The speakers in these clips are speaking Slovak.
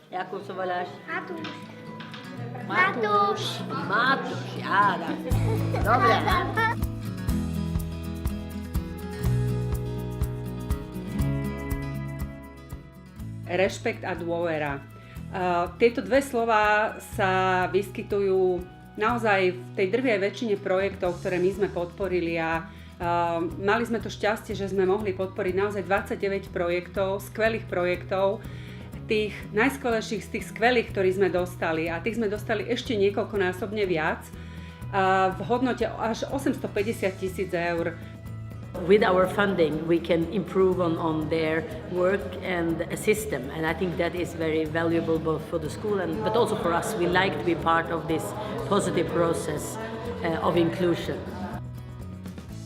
Ako sa voláš? Matúš. Matúš. Matúš, áno. Dobre, ha? Rešpekt a dôvera. Tieto dve slová sa vyskytujú naozaj v tej drvivej väčšine projektov, ktoré my sme podporili a mali sme to šťastie, že sme mohli podporiť naozaj 29 projektov, skvelých projektov, tých najskvelejších z tých skvelých, ktorí sme dostali a tých sme dostali ešte niekoľkonásobne viac v hodnote až 850 000 eur. With our funding, we can improve on their work and assist them. And I think that is very valuable both for the school but also for us. We like to be part of this positive process of inclusion.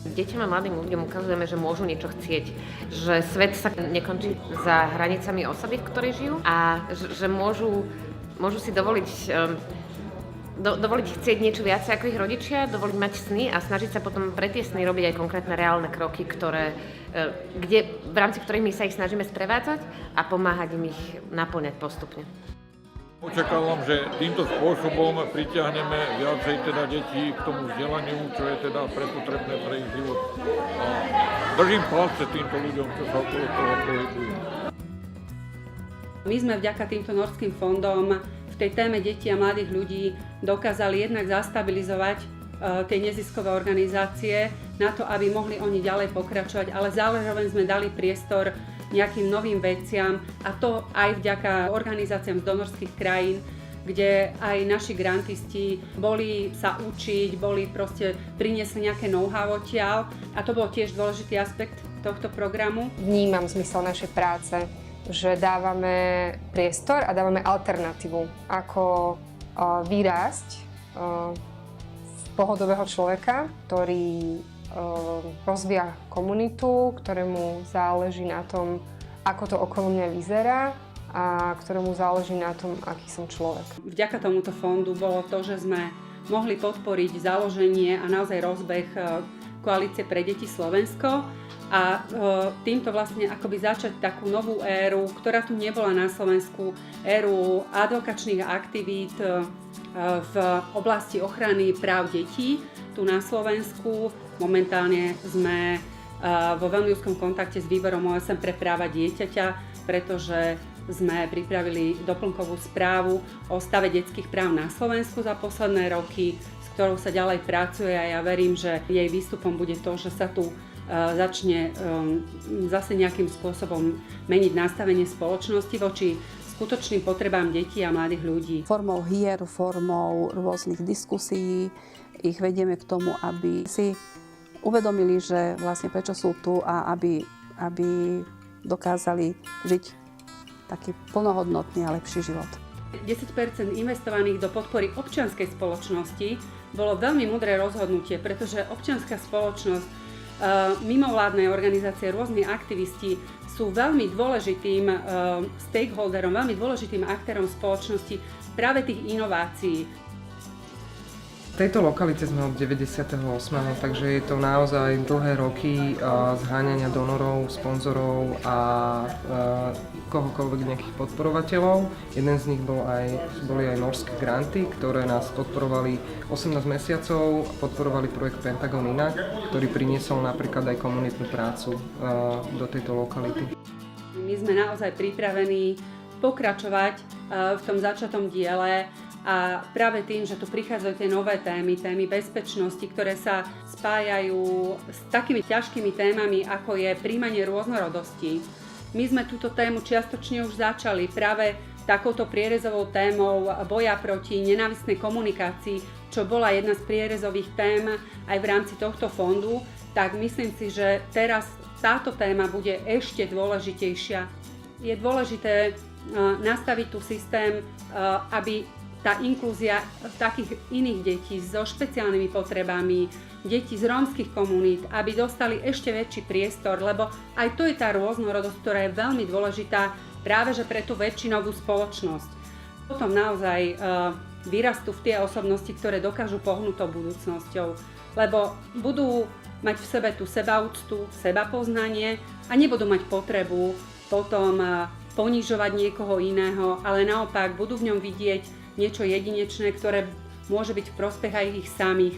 Deťom a mladým ľuďom ukazujeme, že môžu niečo chcieť, že svet sa nekončí za hranicami osoby, v ktorej žijú a že môžu si dovoliť chcieť niečo viac ako ich rodičia, dovoliť mať sny a snažiť sa potom pre tie sny robiť aj konkrétne reálne kroky, v rámci ktorých my sa ich snažíme sprevádzať a pomáhať im ich naplňať postupne. Očakávam, že týmto spôsobom pritiahneme viacej teda detí k tomu vzdelaniu, čo je teda prepotrebné pre ich život. A držím palce týmto ľuďom, čo sa okolo toho pohybujú. My sme vďaka týmto Norským fondom v tej téme detí a mladých ľudí dokázali jednak zastabilizovať tie neziskové organizácie na to, aby mohli oni ďalej pokračovať, ale zároveň sme dali priestor nejakým novým veciam a to aj vďaka organizáciám z donorských krajín, kde aj naši grantisti boli sa učiť, priniesli nejaké know-how odtiaľ a to bol tiež dôležitý aspekt tohto programu. Vnímam zmysel našej práce, že dávame priestor a dávame alternatívu, ako vyrásť v pohodového človeka, ktorý rozvíja komunitu, ktorému záleží na tom, ako to okolo mňa vyzerá a ktorému záleží na tom, aký som človek. Vďaka tomuto fondu bolo to, že sme mohli podporiť založenie a naozaj rozbeh Koalície pre deti Slovensko a týmto vlastne akoby začať takú novú éru, ktorá tu nebola na Slovensku, éru advokačných aktivít v oblasti ochrany práv detí tu na Slovensku. Momentálne sme vo veľmi úzkom kontakte s výborom OSN pre práva dieťaťa, pretože sme pripravili doplnkovú správu o stave detských práv na Slovensku za posledné roky, s ktorou sa ďalej pracuje a ja verím, že jej výstupom bude to, že sa tu začne zase nejakým spôsobom meniť nastavenie spoločnosti voči skutočným potrebám detí a mladých ľudí. Formou hier, formou rôznych diskusí ich vedieme k tomu, aby si uvedomili, že vlastne prečo sú tu a aby dokázali žiť taký plnohodnotný a lepší život. 10% investovaných do podpory občianskej spoločnosti bolo veľmi múdre rozhodnutie, pretože občianská spoločnosť, mimovládne organizácie, rôzni aktivisti sú veľmi dôležitým stakeholderom, veľmi dôležitým aktérom spoločnosti práve tých inovácií. V tejto lokalite sme od 98. takže je to naozaj dlhé roky zháňania donorov, sponzorov a kohokoľvek nejakých podporovateľov. Jeden z nich boli aj norské granty, ktoré nás podporovali 18 mesiacov, podporovali projekt Pentagon Inak, ktorý priniesol napríklad aj komunitnú prácu do tejto lokality. My sme naozaj pripravení pokračovať v tom začatom diele a práve tým, že tu prichádzajú tie nové témy bezpečnosti, ktoré sa spájajú s takými ťažkými témami, ako je príjmanie rôznorodosti. My sme túto tému čiastočne už začali práve takouto prierezovou témou boja proti nenávistnej komunikácii, čo bola jedna z prierezových tém aj v rámci tohto fondu, tak myslím si, že teraz táto téma bude ešte dôležitejšia. Je dôležité nastaviť tu systém, aby tá inklúzia takých iných detí so špeciálnymi potrebami, detí z rómskych komunít, aby dostali ešte väčší priestor, lebo aj to je tá rôznorodosť, ktorá je veľmi dôležitá práve že pre tú väčšinovú spoločnosť. Potom naozaj vyrastú v tie osobnosti, ktoré dokážu pohnúť tou budúcnosťou, lebo budú mať v sebe tú sebaúctu, sebapoznanie a nebudú mať potrebu potom ponižovať niekoho iného, ale naopak budú v ňom vidieť niečo jedinečné, ktoré môže byť v prospech aj ich samých.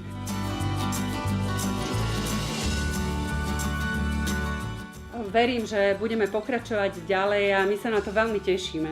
Verím, že budeme pokračovať ďalej a my sa na to veľmi tešíme.